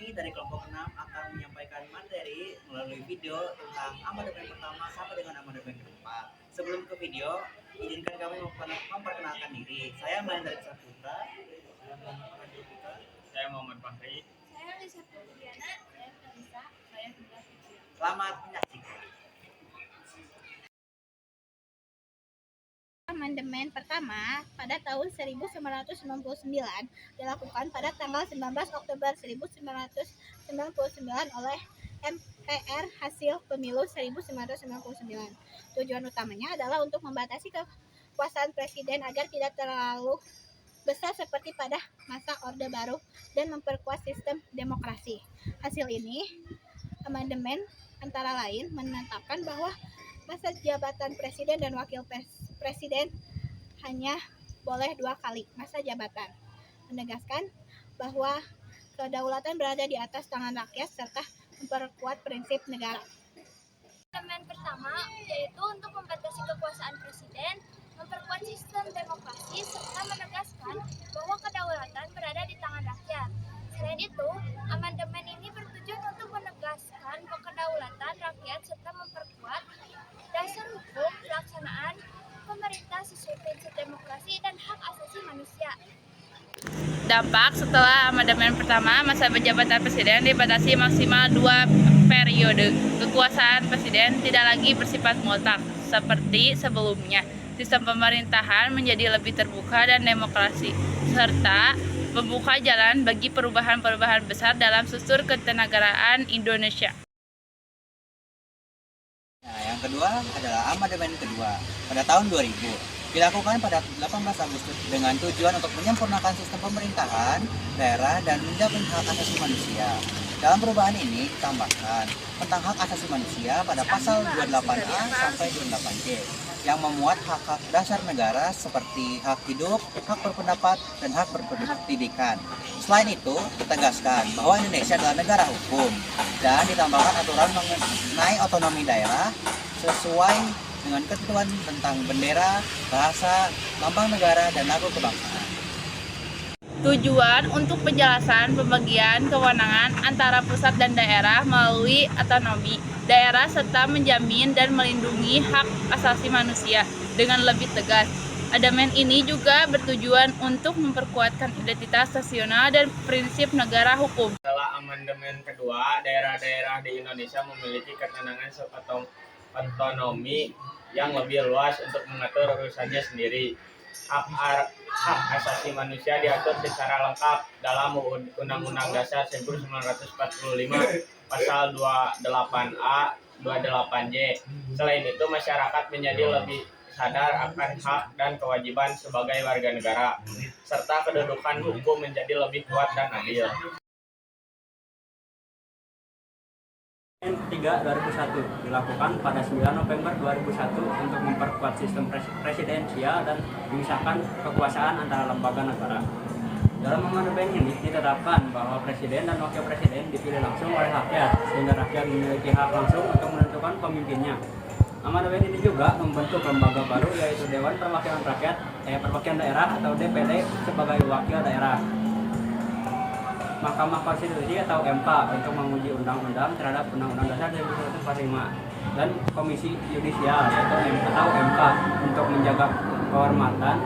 kami dari kelompok 6 akan menyampaikan materi melalui video tentang amandemen pertama sampai dengan amandemen keempat. Sebelum ke video, izinkan kami memperkenalkan diri. Saya Mahendra Saputra. Saya Muhammad Fahri. Saya Lisa Putriana. Saya Kalisa. Saya Hindra Fitri. Selamat menyaksikan. Amandemen pertama pada tahun 1999 dilakukan pada tanggal 19 Oktober 1999 oleh MPR hasil pemilu 1999. Tujuan utamanya adalah untuk membatasi kekuasaan presiden agar tidak terlalu besar seperti pada masa Orde Baru dan memperkuat sistem demokrasi. Hasil ini, amandemen antara lain menetapkan bahwa masa jabatan presiden dan wakil presiden hanya boleh 2 kali masa jabatan, menegaskan bahwa kedaulatan berada di atas tangan rakyat serta memperkuat prinsip negara. Amandemen pertama yaitu untuk membatasi kekuasaan presiden, memperkuat sistem demokrasi, serta menegaskan bahwa kedaulatan berada di tangan rakyat. Selain itu, amandemen ini bertujuan untuk menegaskan kedaulatan rakyat serta memperkuat dasar hukum pelaksanaan pemerintah sesuai prinsip demokrasi dan hak asasi manusia. Dampak setelah amandemen pertama, masa jabatan presiden dibatasi maksimal 2 periode. Kekuasaan presiden tidak lagi bersifat mutlak seperti sebelumnya. Sistem pemerintahan menjadi lebih terbuka dan demokrasi, serta membuka jalan bagi perubahan-perubahan besar dalam struktur ketenagaraan Indonesia. Nah, yang kedua adalah amandemen kedua pada tahun 2000. Dilakukan pada 18 Agustus dengan tujuan untuk menyempurnakan sistem pemerintahan daerah dan menjamin hak asasi manusia. Dalam perubahan ini ditambahkan tentang hak asasi manusia pada pasal 28A sampai 28J yang memuat hak-hak dasar negara seperti hak hidup, hak berpendapat, dan hak berpendidikan. Selain itu, ditegaskan bahwa Indonesia adalah negara hukum dan ditambahkan aturan mengenai otonomi daerah sesuai dengan ketentuan tentang bendera, bahasa, lambang negara, dan lagu kebangsaan. Tujuan untuk penjelasan pembagian kewenangan antara pusat dan daerah melalui otonomi daerah serta menjamin dan melindungi hak asasi manusia dengan lebih tegas. Amandemen ini juga bertujuan untuk memperkuatkan identitas nasional dan prinsip negara hukum. Setelah amandemen kedua, daerah-daerah di Indonesia memiliki ketenangan otonomi yang lebih luas untuk mengatur urusannya sendiri. Hak asasi manusia diatur secara lengkap dalam Undang-Undang Dasar 1945 pasal 28A, 28J. Selain itu, masyarakat menjadi lebih sadar akan hak dan kewajiban sebagai warga negara, serta kedudukan hukum menjadi lebih kuat dan adil. 3/2001 dilakukan pada 9 November 2001 untuk memperkuat sistem presidensial dan memisahkan kekuasaan antara lembaga negara. Dalam amandemen ini ditetapkan bahwa presiden dan wakil presiden dipilih langsung oleh rakyat, sehingga rakyat memiliki hak langsung untuk menentukan pemimpinnya. Amandemen ini juga membentuk lembaga baru yaitu Dewan Perwakilan Rakyat, Perwakilan Daerah atau DPD sebagai wakil daerah. Mahkamah Konstitusi atau MK untuk menguji undang-undang terhadap Undang-Undang Dasar 1945 dan Komisi Yudisial yaitu MK untuk menjaga kehormatan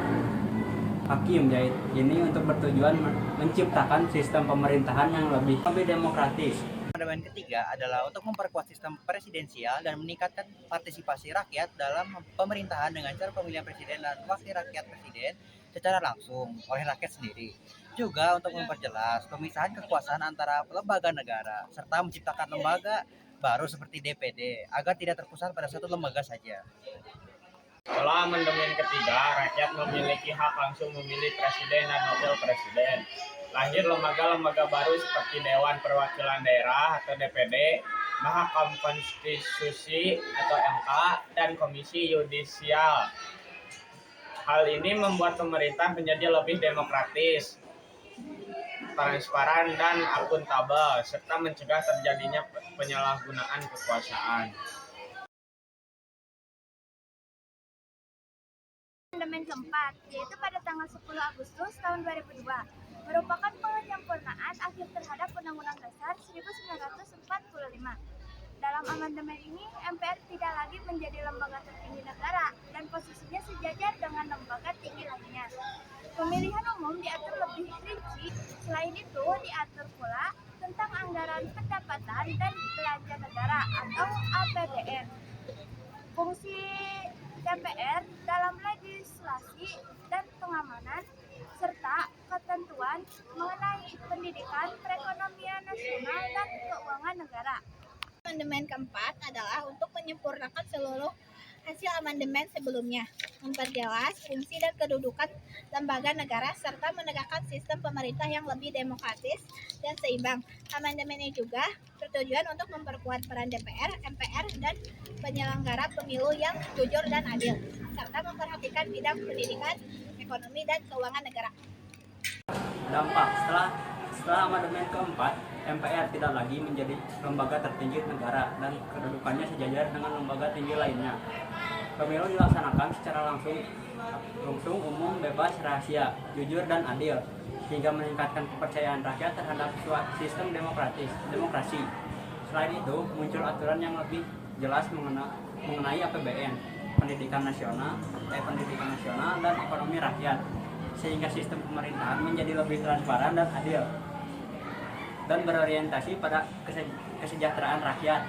hakim, yaitu ini untuk bertujuan menciptakan sistem pemerintahan yang lebih demokratis. Amandemen ketiga adalah untuk memperkuat sistem presidensial dan meningkatkan partisipasi rakyat dalam pemerintahan dengan cara pemilihan presiden dan wakil rakyat presiden secara langsung oleh rakyat sendiri. Juga untuk memperjelas pemisahan kekuasaan antara lembaga negara serta menciptakan lembaga baru seperti DPD agar tidak terpusat pada satu lembaga saja. Setelah amandemen ketiga, rakyat memiliki hak langsung memilih presiden dan wakil presiden. Lahir lembaga-lembaga baru seperti Dewan Perwakilan Daerah atau DPD, Mahkamah Konstitusi atau MK, dan Komisi Yudisial. Hal ini membuat pemerintah menjadi lebih demokratis, transparan, dan akuntabel, serta mencegah terjadinya penyalahgunaan kekuasaan. Amandemen keempat, yaitu pada tanggal 10 Agustus tahun 2002. merupakan penyempurnaan akhir terhadap Undang-Undang Dasar 1945. Dalam amandemen ini, MPR tidak lagi menjadi lembaga tertinggi negara dan posisinya sejajar dengan lembaga tinggi lainnya. Pemilihan umum diatur lebih rinci. Selain itu, diatur pula tentang anggaran pendapatan dan belanja negara atau APBN. Fungsi MPR dalam legislasi dan pengamanan serta ketentuan mengenai pendidikan, perekonomian nasional, dan keuangan negara. Amandemen keempat adalah untuk menyempurnakan seluruh hasil amandemen sebelumnya, memperjelas fungsi dan kedudukan lembaga negara, serta menegakkan sistem pemerintah yang lebih demokratis dan seimbang. Amandemen ini juga bertujuan untuk memperkuat peran DPR, MPR, dan penyelenggara pemilu yang jujur dan adil, serta memperhatikan bidang pendidikan, ekonomi, dan keuangan negara. Dampak setelah amandemen keempat, MPR tidak lagi menjadi lembaga tertinggi negara dan kedudukannya sejajar dengan lembaga tinggi lainnya. Pemilu dilaksanakan secara langsung, umum, bebas, rahasia, jujur, dan adil, sehingga meningkatkan kepercayaan rakyat terhadap sistem demokrasi. Selain itu, muncul aturan yang lebih jelas mengenai APBN, pendidikan nasional, dan ekonomi rakyat, sehingga sistem pemerintahan menjadi lebih transparan dan adil dan berorientasi pada kesejahteraan rakyat.